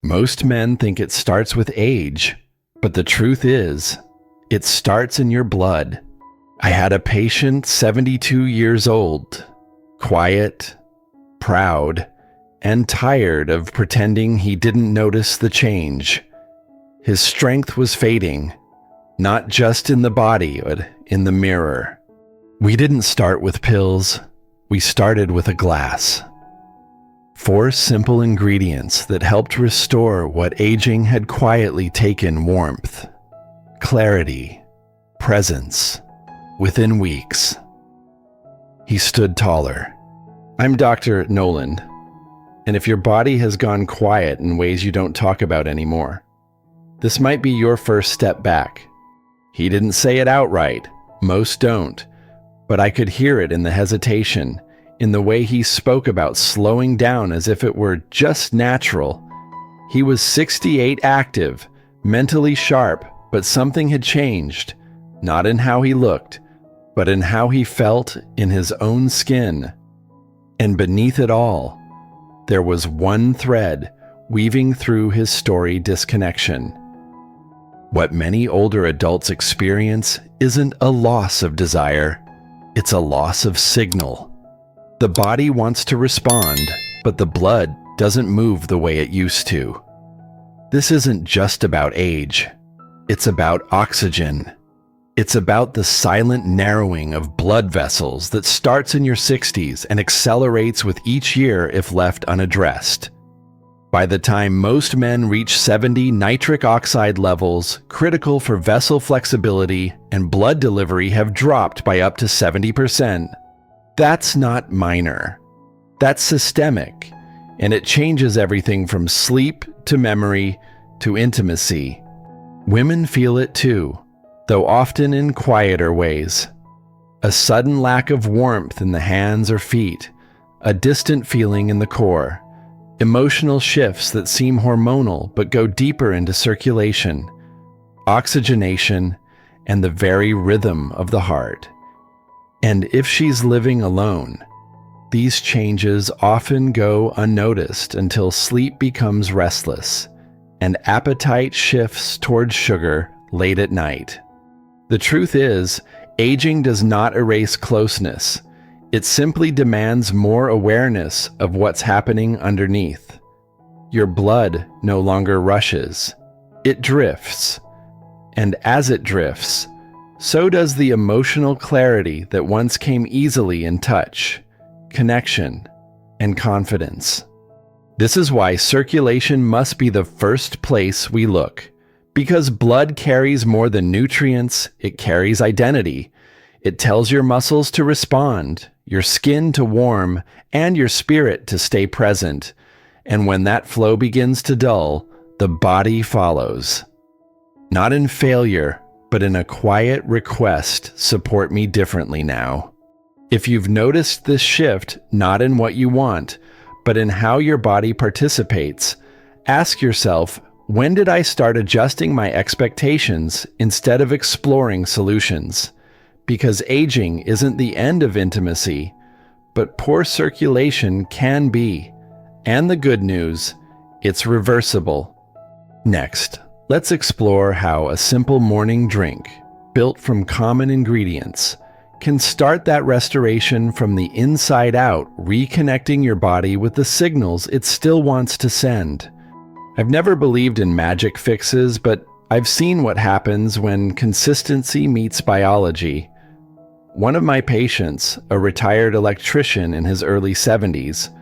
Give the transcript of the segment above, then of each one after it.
Most men think it starts with age, but the truth is, it starts in your blood. I had a patient 72 years old, quiet, proud, and tired of pretending he didn't notice the change. His strength was fading, not just in the body, but in the mirror. We didn't start with pills, we started with a glass. 4 simple ingredients that helped restore what aging had quietly taken warmth, clarity, presence, within weeks. He stood taller. I'm Dr. Nolan, and if your body has gone quiet in ways you don't talk about anymore, this might be your first step back. He didn't say it outright, most don't, but I could hear it in the hesitation, in the way he spoke about slowing down as if it were just natural. He was 68 active, mentally sharp, but something had changed, not in how he looked, but in how he felt in his own skin. And beneath it all, there was one thread weaving through his story: disconnection. What many older adults experience isn't a loss of desire, it's a loss of signal. The body wants to respond, but the blood doesn't move the way it used to. This isn't just about age. It's about oxygen. It's about the silent narrowing of blood vessels that starts in your 60s and accelerates with each year if left unaddressed. By the time most men reach 70, nitric oxide levels, critical for vessel flexibility and blood delivery, have dropped by up to 70%. That's not minor. That's systemic, and it changes everything from sleep to memory to intimacy. Women feel it too, though often in quieter ways. A sudden lack of warmth in the hands or feet, a distant feeling in the core, emotional shifts that seem hormonal but go deeper into circulation, oxygenation, and the very rhythm of the heart. And if she's living alone, these changes often go unnoticed until sleep becomes restless and appetite shifts towards sugar late at night. The truth is, aging does not erase closeness. It simply demands more awareness of what's happening underneath. Your blood no longer rushes. It drifts. And as it drifts, so does the emotional clarity that once came easily in touch, connection, and confidence. This is why circulation must be the first place we look, because blood carries more than nutrients, it carries identity. It tells your muscles to respond, your skin to warm, and your spirit to stay present. And when that flow begins to dull, the body follows. Not in failure, but in a quiet request: support me differently now. If you've noticed this shift, not in what you want, but in how your body participates, ask yourself, when did I start adjusting my expectations instead of exploring solutions? Because aging isn't the end of intimacy, but poor circulation can be. And the good news, it's reversible. Next, let's explore how a simple morning drink, built from common ingredients, can start that restoration from the inside out, reconnecting your body with the signals it still wants to send. I've never believed in magic fixes, but I've seen what happens when consistency meets biology. One of my patients, a retired electrician in his early 70s,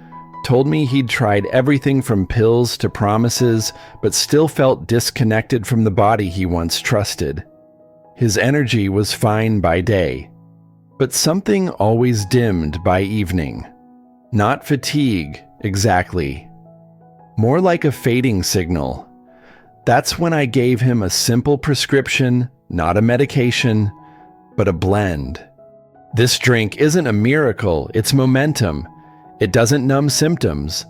told me he'd tried everything from pills to promises, but still felt disconnected from the body he once trusted. His energy was fine by day, but something always dimmed by evening. Not fatigue, exactly. More like a fading signal. That's when I gave him a simple prescription, not a medication, but a blend. This drink isn't a miracle, it's momentum. It doesn't numb symptoms.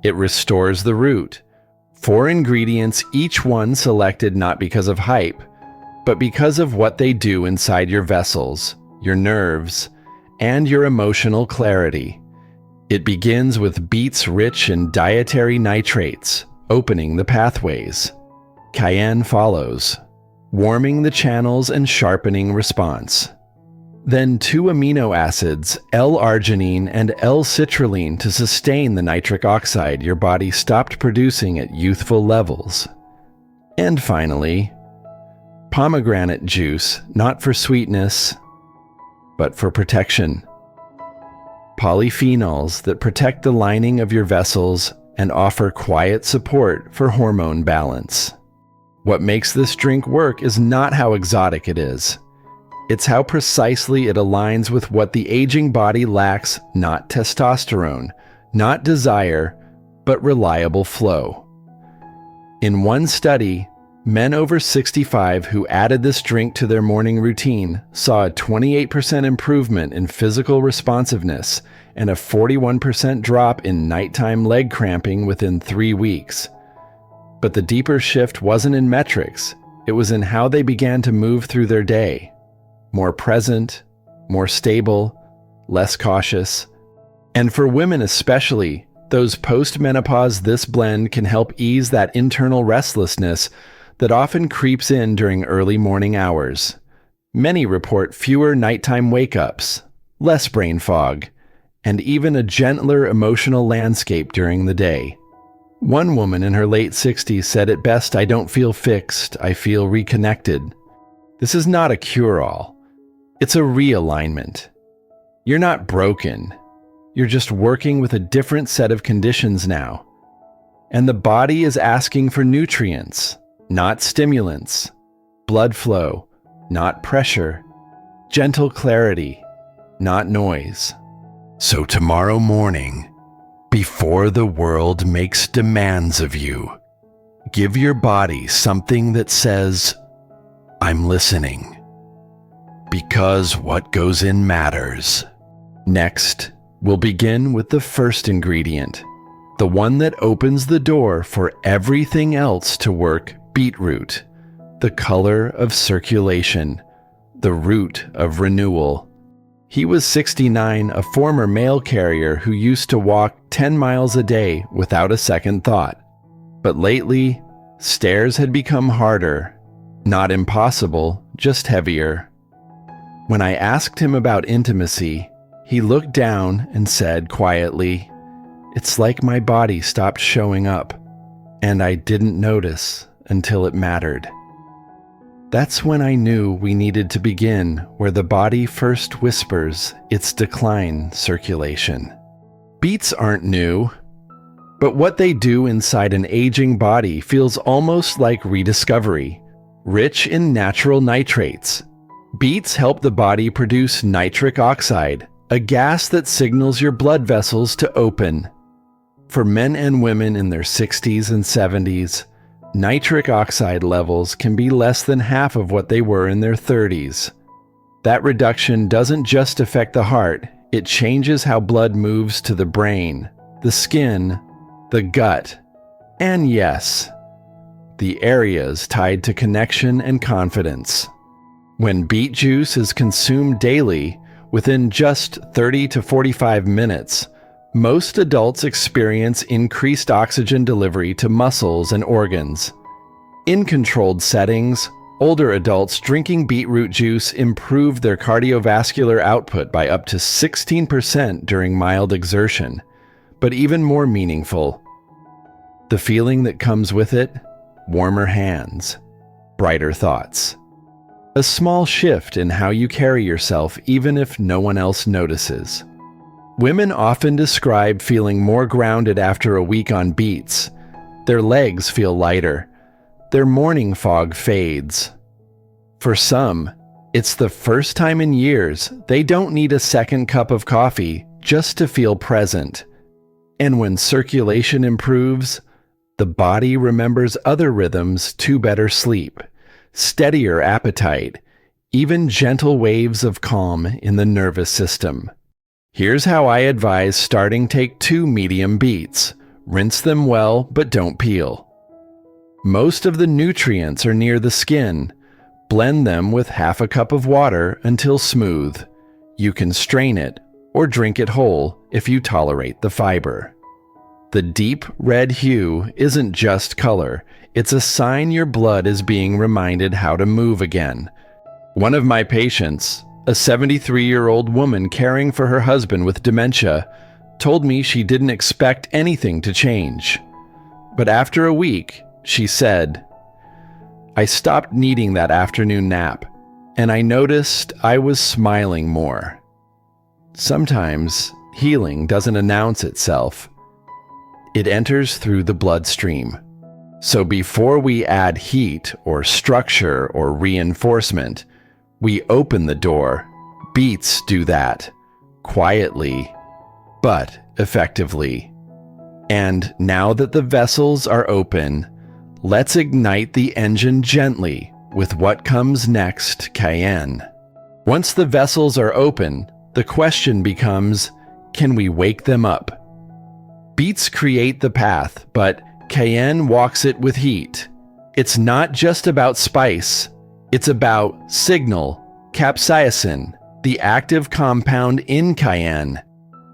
It restores the root. 4 ingredients, each one selected not because of hype, but because of what they do inside your vessels, your nerves, and your emotional clarity. It begins with beets rich in dietary nitrates, opening the pathways. Cayenne follows, warming the channels and sharpening response. Then 2 amino acids, L-arginine and L-citrulline, to sustain the nitric oxide your body stopped producing at youthful levels. And finally, pomegranate juice, not for sweetness, but for protection. Polyphenols that protect the lining of your vessels and offer quiet support for hormone balance. What makes this drink work is not how exotic it is. It's how precisely it aligns with what the aging body lacks: not testosterone, not desire, but reliable flow. In one study, men over 65 who added this drink to their morning routine saw a 28% improvement in physical responsiveness and a 41% drop in nighttime leg cramping within 3 weeks. But the deeper shift wasn't in metrics, it was in how they began to move through their day. More present, more stable, less cautious. And for women especially, those post-menopause, this blend can help ease that internal restlessness that often creeps in during early morning hours. Many report fewer nighttime wake-ups, less brain fog, and even a gentler emotional landscape during the day. One woman in her late 60s said it best, "I don't feel fixed, I feel reconnected." This is not a cure-all. It's a realignment. You're not broken. You're just working with a different set of conditions now. And the body is asking for nutrients, not stimulants. Blood flow, not pressure. Gentle clarity, not noise. So tomorrow morning, before the world makes demands of you, give your body something that says, "I'm listening." Because what goes in matters. Next, we'll begin with the first ingredient, the one that opens the door for everything else to work: beetroot, the color of circulation, the root of renewal. He was 69, a former mail carrier who used to walk 10 miles a day without a second thought. But lately, stairs had become harder. Not impossible, just heavier. When I asked him about intimacy, he looked down and said quietly, "It's like my body stopped showing up, and I didn't notice until it mattered." That's when I knew we needed to begin where the body first whispers its decline: circulation. Beets aren't new, but what they do inside an aging body feels almost like rediscovery. Rich in natural nitrates, beets help the body produce nitric oxide, a gas that signals your blood vessels to open. For men and women in their 60s and 70s, nitric oxide levels can be less than half of what they were in their 30s. That reduction doesn't just affect the heart, it changes how blood moves to the brain, the skin, the gut, and yes, the areas tied to connection and confidence. When beet juice is consumed daily, within just 30 to 45 minutes, most adults experience increased oxygen delivery to muscles and organs. In controlled settings, older adults drinking beetroot juice improve their cardiovascular output by up to 16% during mild exertion. But even more meaningful, the feeling that comes with it: warmer hands, brighter thoughts. A small shift in how you carry yourself even if no one else notices. Women often describe feeling more grounded after a week on beets. Their legs feel lighter. Their morning fog fades. For some, it's the first time in years they don't need a second cup of coffee just to feel present. And when circulation improves, the body remembers other rhythms to better sleep, steadier appetite, even gentle waves of calm in the nervous system. Here's how I advise starting: take 2 medium beets. Rinse them well, but don't peel. Most of the nutrients are near the skin. Blend them with half a cup of water until smooth. You can strain it or drink it whole if you tolerate the fiber. The deep red hue isn't just color, it's a sign your blood is being reminded how to move again. One of my patients, a 73-year-old woman caring for her husband with dementia, told me she didn't expect anything to change. But after a week, she said, "I stopped needing that afternoon nap, and I noticed I was smiling more." Sometimes healing doesn't announce itself. It enters through the bloodstream. So before we add heat or structure or reinforcement, we open the door. Beets do that, quietly, but effectively. And now that the vessels are open, let's ignite the engine gently with what comes next, cayenne. Once the vessels are open, the question becomes, can we wake them up? Beets create the path, but cayenne walks it with heat. It's not just about spice, it's about signal. Capsaicin, the active compound in cayenne,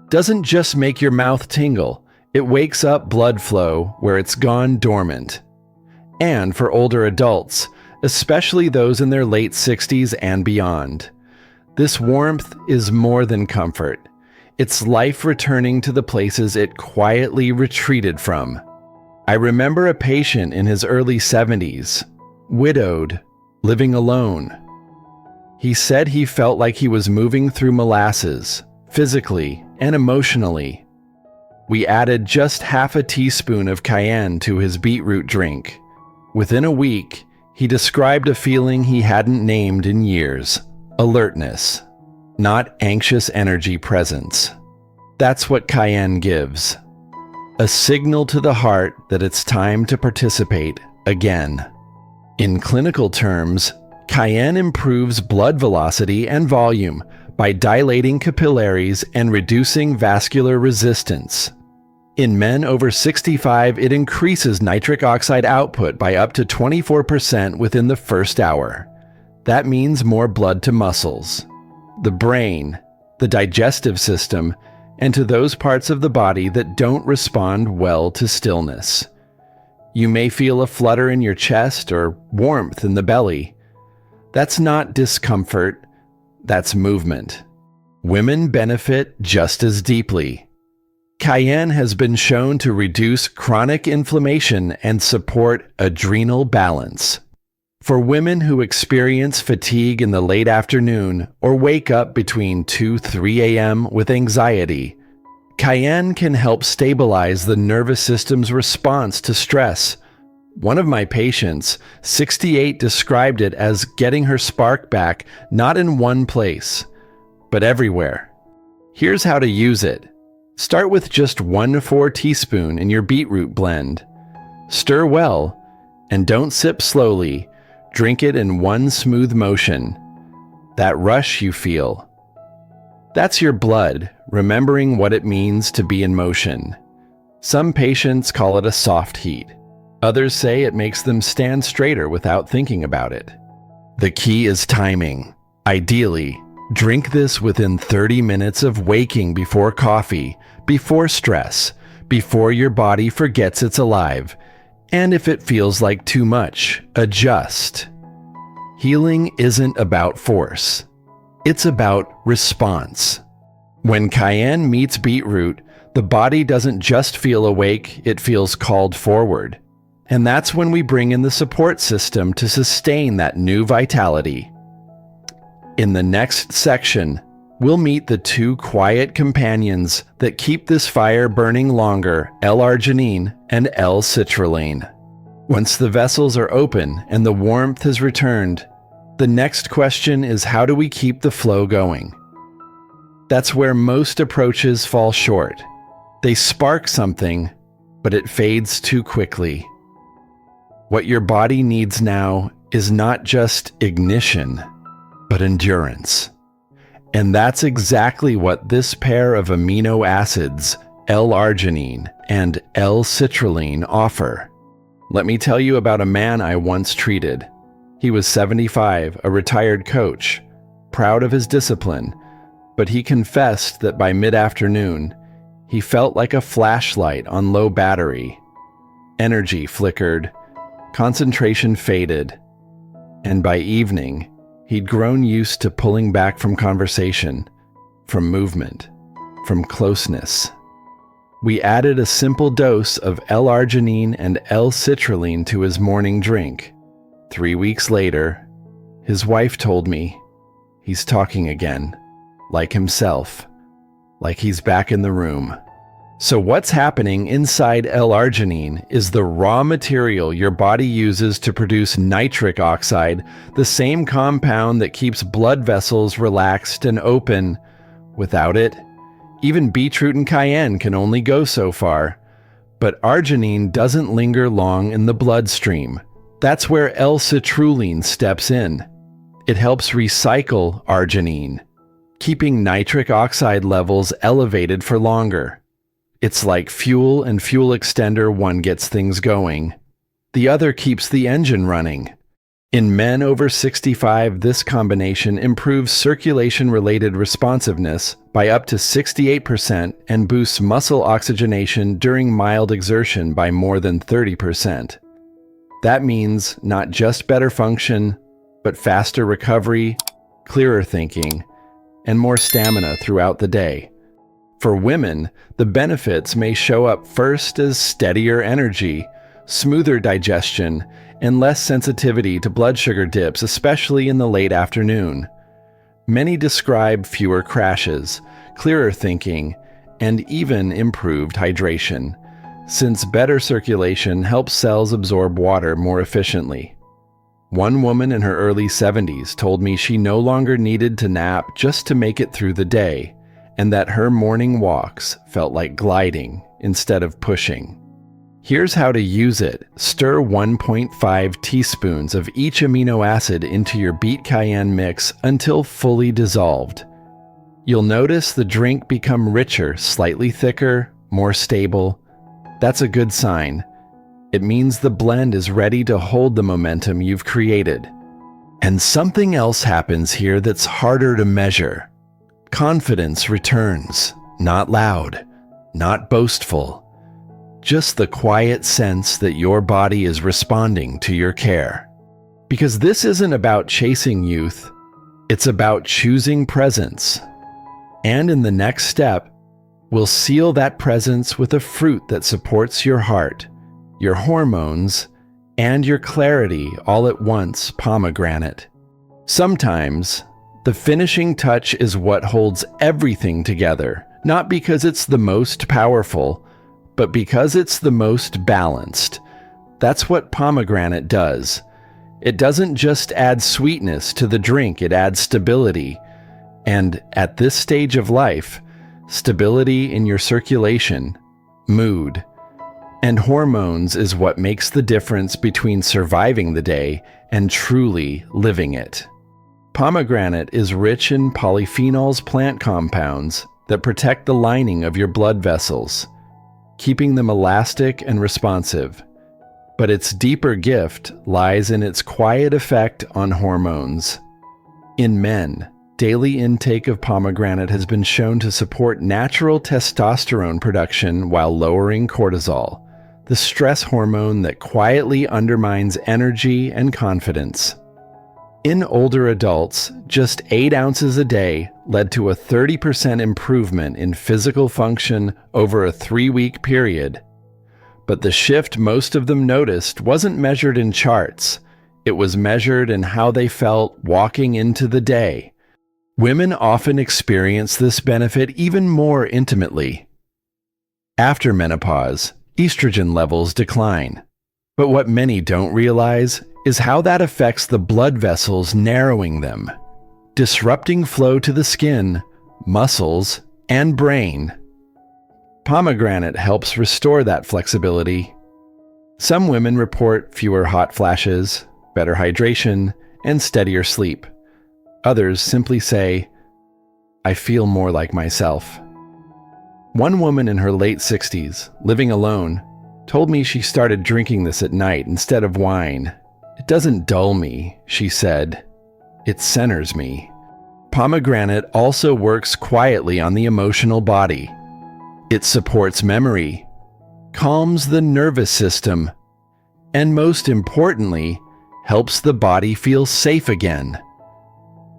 doesn't just make your mouth tingle, it wakes up blood flow where it's gone dormant. And for older adults, especially those in their late 60s and beyond, this warmth is more than comfort. It's life returning to the places it quietly retreated from. I remember a patient in his early 70s, widowed, living alone. He said he felt like he was moving through molasses, physically and emotionally. We added just half a teaspoon of cayenne to his beetroot drink. Within a week, he described a feeling he hadn't named in years: alertness, not anxious energy presence. That's what cayenne gives. A signal to the heart that it's time to participate again. In clinical terms, cayenne improves blood velocity and volume by dilating capillaries and reducing vascular resistance. In men over 65, it increases nitric oxide output by up to 24% within the first hour. That means more blood to muscles, the brain, the digestive system, and to those parts of the body that don't respond well to stillness. You may feel a flutter in your chest or warmth in the belly. That's not discomfort, that's movement. Women benefit just as deeply. Cayenne has been shown to reduce chronic inflammation and support adrenal balance. For women who experience fatigue in the late afternoon or wake up between 2-3 a.m. with anxiety, cayenne can help stabilize the nervous system's response to stress. One of my patients, 68, described it as getting her spark back not in one place, but everywhere. Here's how to use it. Start with just 1/4 teaspoon in your beetroot blend. Stir well, and don't sip slowly. Drink it in one smooth motion. That rush you feel, that's your blood remembering what it means to be in motion. Some patients call it a soft heat. Others say it makes them stand straighter without thinking about it. The key is timing. Ideally, drink this within 30 minutes of waking, before coffee, before stress, before your body forgets it's alive. And if it feels like too much, adjust. Healing isn't about force. It's about response. When cayenne meets beetroot, the body doesn't just feel awake, it feels called forward. And that's when we bring in the support system to sustain that new vitality. In the next section, we'll meet the two quiet companions that keep this fire burning longer, L-arginine and L-citrulline. Once the vessels are open and the warmth has returned, the next question is, how do we keep the flow going? That's where most approaches fall short. They spark something, but it fades too quickly. What your body needs now is not just ignition, but endurance. And that's exactly what this pair of amino acids, L-arginine and L-citrulline, offer. Let me tell you about a man I once treated. He was 75, a retired coach, proud of his discipline, but he confessed that by mid-afternoon, He felt like a flashlight on low battery. Energy flickered, concentration faded, and by evening, he'd grown used to pulling back from conversation, from movement, from closeness. We added a simple dose of L-arginine and L-citrulline to his morning drink. 3 weeks later, his wife told me, he's talking again, like himself, like he's back in the room. So what's happening inside L-arginine is the raw material your body uses to produce nitric oxide, the same compound that keeps blood vessels relaxed and open. Without it, even beetroot and cayenne can only go so far. But arginine doesn't linger long in the bloodstream. That's where L-citrulline steps in. It helps recycle arginine, keeping nitric oxide levels elevated for longer. It's like fuel and fuel extender. One gets things going. The other keeps the engine running. In men over 65, this combination improves circulation-related responsiveness by up to 68% and boosts muscle oxygenation during mild exertion by more than 30%. That means not just better function, but faster recovery, clearer thinking, and more stamina throughout the day. For women, the benefits may show up first as steadier energy, smoother digestion, and less sensitivity to blood sugar dips, especially in the late afternoon. Many describe fewer crashes, clearer thinking, and even improved hydration, since better circulation helps cells absorb water more efficiently. One woman in her early 70s told me she no longer needed to nap just to make it through the day, and that her morning walks felt like gliding instead of pushing. Here's how to use it. Stir 1.5 teaspoons of each amino acid into your beet cayenne mix until fully dissolved. You'll notice the drink become richer, slightly thicker, more stable. That's a good sign. It means the blend is ready to hold the momentum you've created. And something else happens here that's harder to measure. Confidence returns, not loud, not boastful. Just the quiet sense that your body is responding to your care. Because this isn't about chasing youth, it's about choosing presence. And in the next step, we'll seal that presence with a fruit that supports your heart, your hormones, and your clarity all at once, pomegranate. Sometimes, the finishing touch is what holds everything together, not because it's the most powerful, but because it's the most balanced. That's what pomegranate does. It doesn't just add sweetness to the drink, it adds stability. And at this stage of life, stability in your circulation, mood, and hormones is what makes the difference between surviving the day and truly living it. Pomegranate is rich in polyphenols, plant compounds that protect the lining of your blood vessels, keeping them elastic and responsive. But its deeper gift lies in its quiet effect on hormones. In men, daily intake of pomegranate has been shown to support natural testosterone production while lowering cortisol, the stress hormone that quietly undermines energy and confidence. In older adults, just 8 ounces a day led to a 30% improvement in physical function over a 3-week period. But the shift most of them noticed wasn't measured in charts. It was measured in how they felt walking into the day. Women often experience this benefit even more intimately. After menopause, estrogen levels decline. But what many don't realize is how that affects the blood vessels, narrowing them, disrupting flow to the skin, muscles, and brain. Pomegranate helps restore that flexibility. Some women report fewer hot flashes, better hydration, and steadier sleep. Others simply say, "I feel more like myself." One woman in her late 60s, living alone, told me she started drinking this at night instead of wine. "It doesn't dull me," she said. "It centers me." Pomegranate also works quietly on the emotional body. It supports memory, calms the nervous system, and most importantly, helps the body feel safe again.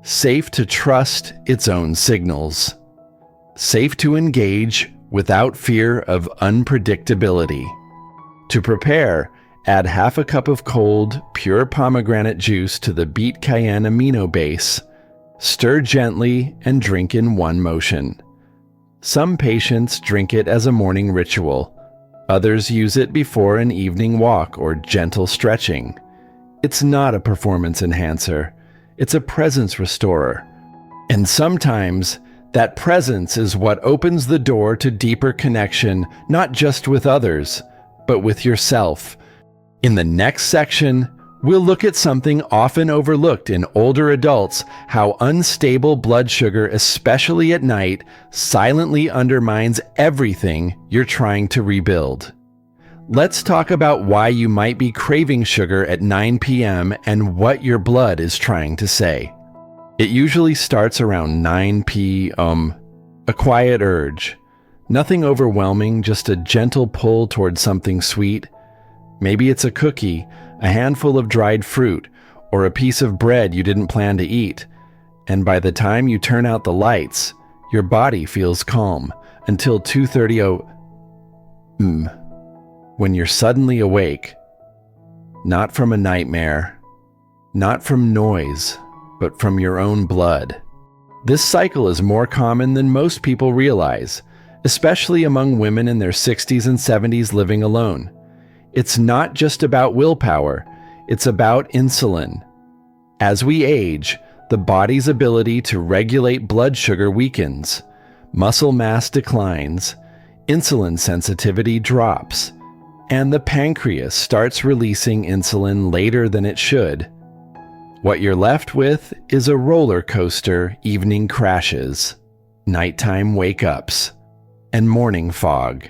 Safe to trust its own signals. Safe to engage without fear of unpredictability. To prepare, add half a cup of cold, pure pomegranate juice to the beet cayenne amino base. Stir gently and drink in one motion. Some patients drink it as a morning ritual. Others use it before an evening walk or gentle stretching. It's not a performance enhancer. It's a presence restorer. And sometimes, that presence is what opens the door to deeper connection, not just with others, but with yourself. In the next section, we'll look at something often overlooked in older adults, how unstable blood sugar, especially at night, silently undermines everything you're trying to rebuild. Let's talk about why you might be craving sugar at 9 p.m. and what your blood is trying to say. It usually starts around 9 p.m. A quiet urge. Nothing overwhelming, just a gentle pull towards something sweet. Maybe it's a cookie, a handful of dried fruit, or a piece of bread you didn't plan to eat. And by the time you turn out the lights, your body feels calm until 2:30 when you're suddenly awake. Not from a nightmare, not from noise, but from your own blood. This cycle is more common than most people realize, especially among women in their 60s and 70s living alone. It's not just about willpower, it's about insulin. As we age, the body's ability to regulate blood sugar weakens, muscle mass declines, insulin sensitivity drops, and the pancreas starts releasing insulin later than it should. What you're left with is a roller coaster evening crashes, nighttime wake-ups, and morning fog.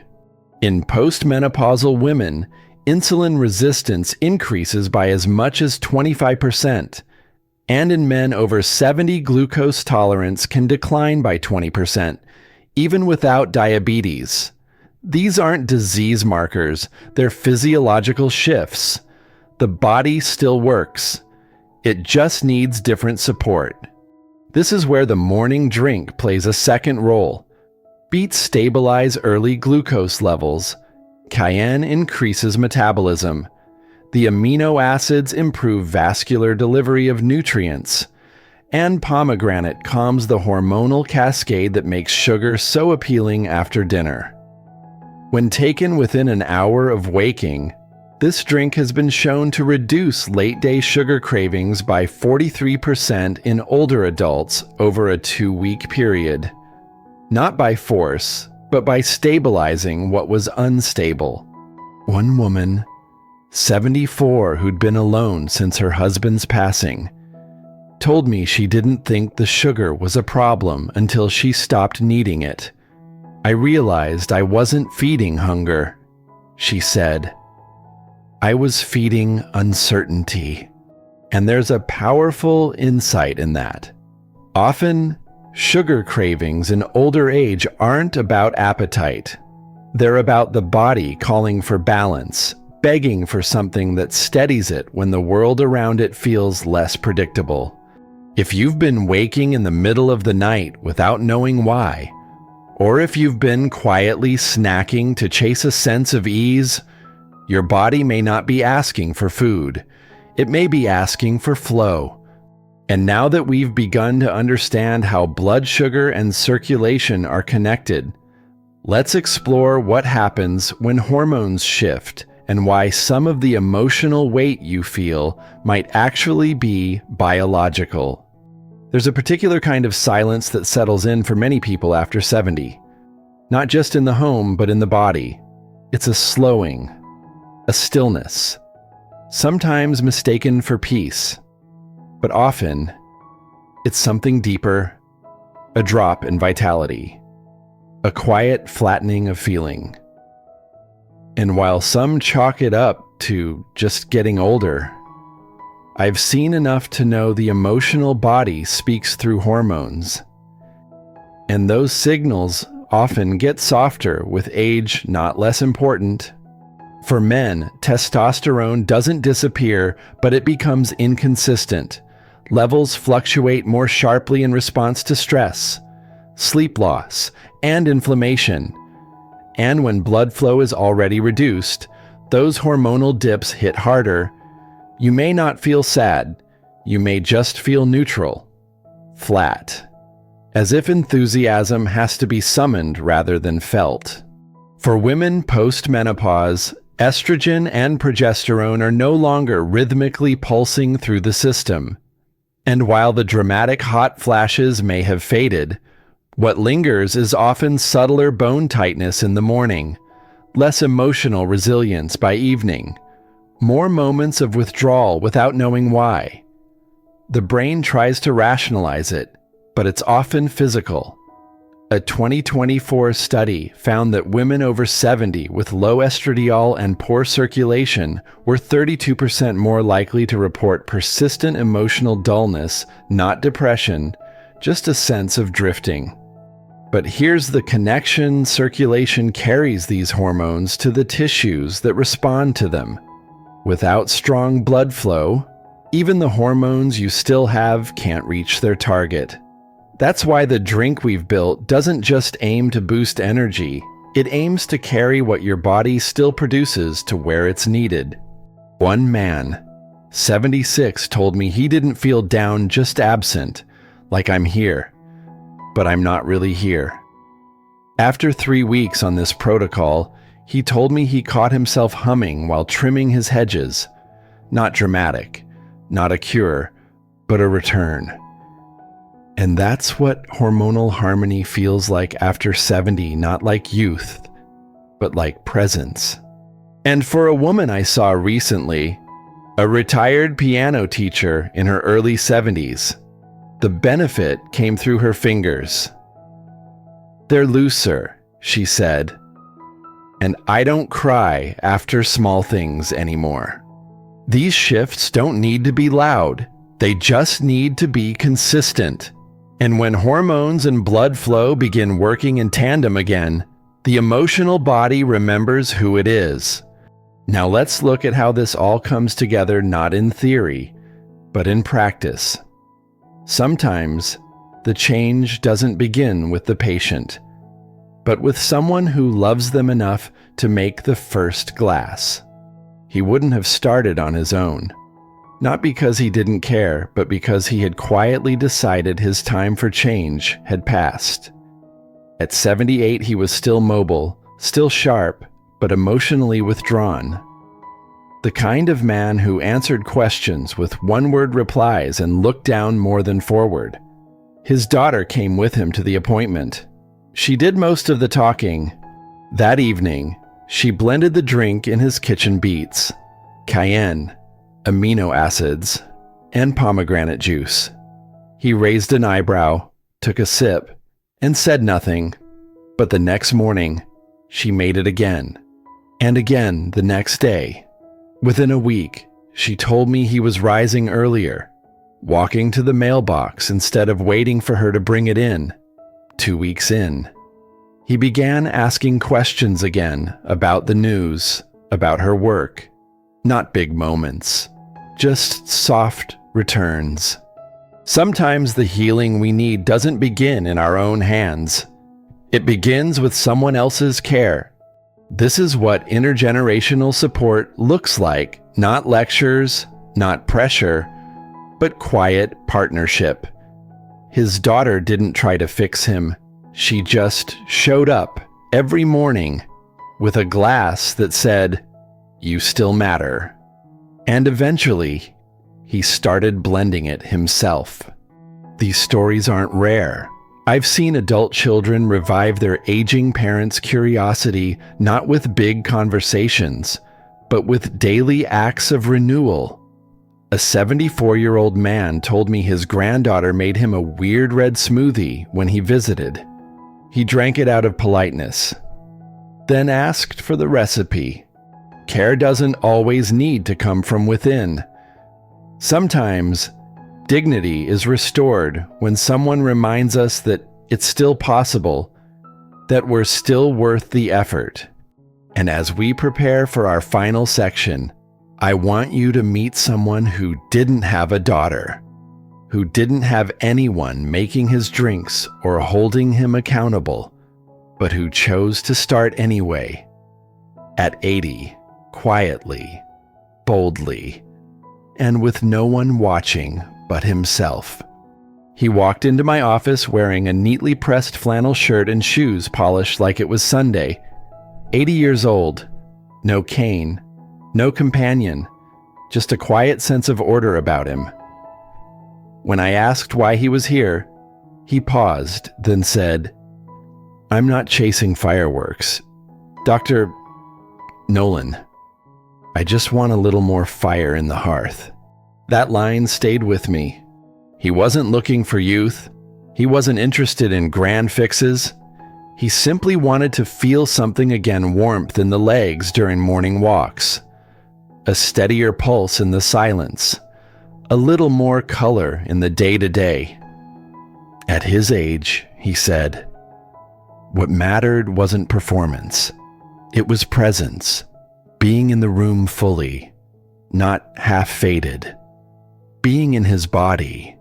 In postmenopausal women, insulin resistance increases by as much as 25%, and in men over 70, glucose tolerance can decline by 20%, even without diabetes. These aren't disease markers, they're physiological shifts. The body still works. It just needs different support. This is where the morning drink plays a second role. Beets stabilize early glucose levels. Cayenne increases metabolism. The amino acids improve vascular delivery of nutrients. And pomegranate calms the hormonal cascade that makes sugar so appealing after dinner. When taken within an hour of waking, this drink has been shown to reduce late-day sugar cravings by 43% in older adults over a 2-week period. Not by force, but by stabilizing what was unstable. One woman, 74, who'd been alone since her husband's passing, told me she didn't think the sugar was a problem until she stopped needing it. I realized I wasn't feeding hunger, she said. I was feeding uncertainty. And there's a powerful insight in that. Often, sugar cravings in older age aren't about appetite. They're about the body calling for balance, begging for something that steadies it when the world around it feels less predictable. If you've been waking in the middle of the night without knowing why, or if you've been quietly snacking to chase a sense of ease, your body may not be asking for food. It may be asking for flow. And now that we've begun to understand how blood sugar and circulation are connected, let's explore what happens when hormones shift and why some of the emotional weight you feel might actually be biological. There's a particular kind of silence that settles in for many people after 70. Not just in the home, but in the body. It's a slowing, a stillness, sometimes mistaken for peace, but often it's something deeper, a drop in vitality, a quiet flattening of feeling. And while some chalk it up to just getting older, I've seen enough to know the emotional body speaks through hormones. And those signals often get softer with age, not less important. For men, testosterone doesn't disappear, but it becomes inconsistent. Levels fluctuate more sharply in response to stress, sleep loss, and inflammation. And when blood flow is already reduced, those hormonal dips hit harder. You may not feel sad. You may just feel neutral, flat, as if enthusiasm has to be summoned rather than felt. For women post-menopause, estrogen and progesterone are no longer rhythmically pulsing through the system. And while the dramatic hot flashes may have faded, what lingers is often subtler bone tightness in the morning, less emotional resilience by evening, more moments of withdrawal without knowing why. The brain tries to rationalize it, but it's often physical. A 2024 study found that women over 70 with low estradiol and poor circulation were 32% more likely to report persistent emotional dullness, not depression, just a sense of drifting. But here's the connection: circulation carries these hormones to the tissues that respond to them. Without strong blood flow, even the hormones you still have can't reach their target. That's why the drink we've built doesn't just aim to boost energy, it aims to carry what your body still produces to where it's needed. One man, 76, told me he didn't feel down, just absent, like I'm here, but I'm not really here. After 3 weeks on this protocol, he told me he caught himself humming while trimming his hedges. Not dramatic, not a cure, but a return. And that's what hormonal harmony feels like after 70, not like youth, but like presence. And for a woman I saw recently, a retired piano teacher in her early 70s, the benefit came through her fingers. "They're looser," she said, "and I don't cry after small things anymore." These shifts don't need to be loud. They just need to be consistent. And when hormones and blood flow begin working in tandem again, the emotional body remembers who it is. Now let's look at how this all comes together, not in theory, but in practice. Sometimes, the change doesn't begin with the patient, but with someone who loves them enough to make the first glass. He wouldn't have started on his own. Not because he didn't care, but because he had quietly decided his time for change had passed. At 78, he was still mobile, still sharp, but emotionally withdrawn. The kind of man who answered questions with one-word replies and looked down more than forward. His daughter came with him to the appointment. She did most of the talking. That evening, she blended the drink in his kitchen: beets, cayenne, amino acids, and pomegranate juice. He raised an eyebrow, took a sip, and said nothing. But the next morning, she made it again, and again the next day. Within a week, she told me he was rising earlier, walking to the mailbox instead of waiting for her to bring it in. 2 weeks in, he began asking questions again about the news, about her work. Not big moments, just soft returns. Sometimes the healing we need doesn't begin in our own hands. It begins with someone else's care. This is what intergenerational support looks like: not lectures, not pressure, but quiet partnership. His daughter didn't try to fix him. She just showed up every morning with a glass that said, "You still matter." And eventually, he started blending it himself. These stories aren't rare. I've seen adult children revive their aging parents' curiosity, not with big conversations, but with daily acts of renewal. A 74-year-old man told me his granddaughter made him a weird red smoothie when he visited. He drank it out of politeness, then asked for the recipe. Care doesn't always need to come from within. Sometimes, dignity is restored when someone reminds us that it's still possible, that were still worth the effort. And as we prepare for our final section, I want you to meet someone who didn't have a daughter, who didn't have anyone making his drinks or holding him accountable, but who chose to start anyway. At 80, quietly, boldly, and with no one watching but himself. He walked into my office wearing a neatly pressed flannel shirt and shoes polished like it was Sunday. 80 years old, no cane, no companion, just a quiet sense of order about him. When I asked why he was here, he paused, then said, "I'm not chasing fireworks. Dr. Nolan, I just want a little more fire in the hearth." That line stayed with me. He wasn't looking for youth. He wasn't interested in grand fixes. He simply wanted to feel something again, warmth in the legs during morning walks, a steadier pulse in the silence, a little more color in the day-to-day. At his age, he said, what mattered wasn't performance. It was presence, being in the room fully, not half-faded, being in his body,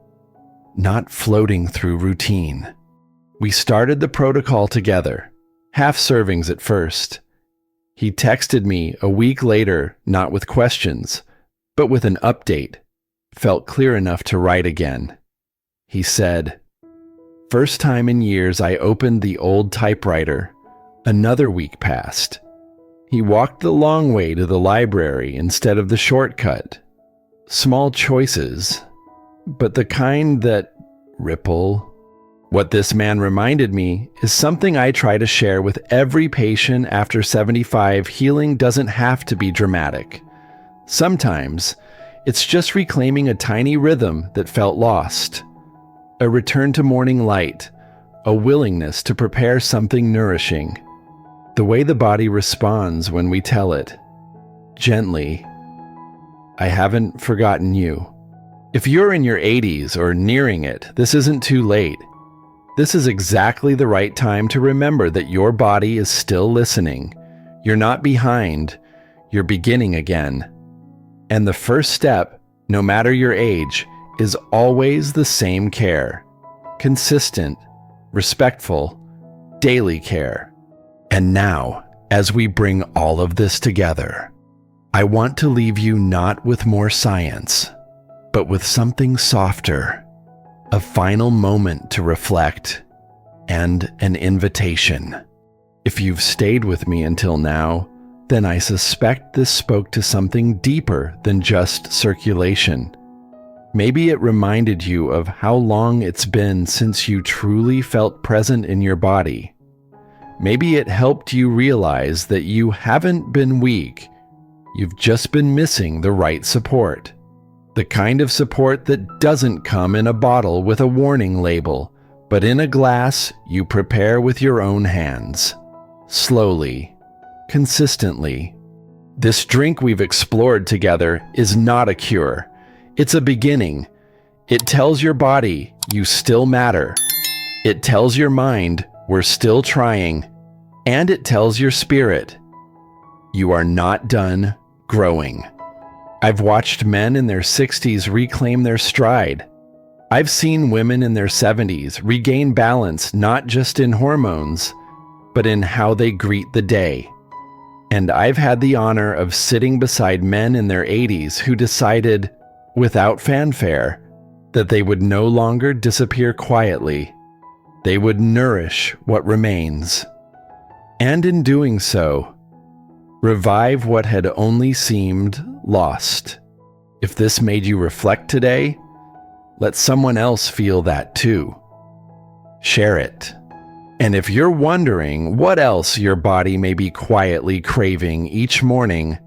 not floating through routine. We started the protocol together, half servings at first. He texted me a week later, not with questions, but with an update, felt clear enough to write again. He said, "First time in years I opened the old typewriter. Another week passed. He walked the long way to the library instead of the shortcut. Small choices, but the kind that ripple." What this man reminded me is something I try to share with every patient after 75. Healing doesn't have to be dramatic. Sometimes, it's just reclaiming a tiny rhythm that felt lost. A return to morning light, a willingness to prepare something nourishing. The way the body responds when we tell it. Gently, "I haven't forgotten you." If you're in your 80s or nearing it, this isn't too late. This is exactly the right time to remember that your body is still listening. You're not behind, you're beginning again. And the first step, no matter your age, is always the same care. Consistent, respectful, daily care. And now, as we bring all of this together, I want to leave you not with more science, but with something softer. A final moment to reflect, and an invitation. If you've stayed with me until now, then I suspect this spoke to something deeper than just circulation. Maybe it reminded you of how long it's been since you truly felt present in your body. Maybe it helped you realize that you haven't been weak, you've just been missing the right support. The kind of support that doesn't come in a bottle with a warning label, but in a glass you prepare with your own hands. Slowly, consistently. This drink we've explored together is not a cure. It's a beginning. It tells your body you still matter. It tells your mind we're still trying. And it tells your spirit you are not done growing. I've watched men in their 60s reclaim their stride. I've seen women in their 70s regain balance not just in hormones, but in how they greet the day. And I've had the honor of sitting beside men in their 80s who decided, without fanfare, that they would no longer disappear quietly. They would nourish what remains. And in doing so, revive what had only seemed lost. If this made you reflect today, let someone else feel that too. Share it. And if you're wondering what else your body may be quietly craving each morning,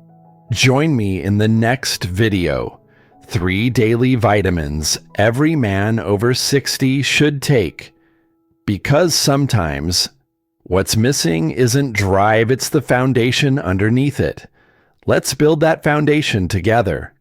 join me in the next video. 3 daily vitamins every man over 60 should take. Because sometimes what's missing isn't drive, it's the foundation underneath it. Let's build that foundation together.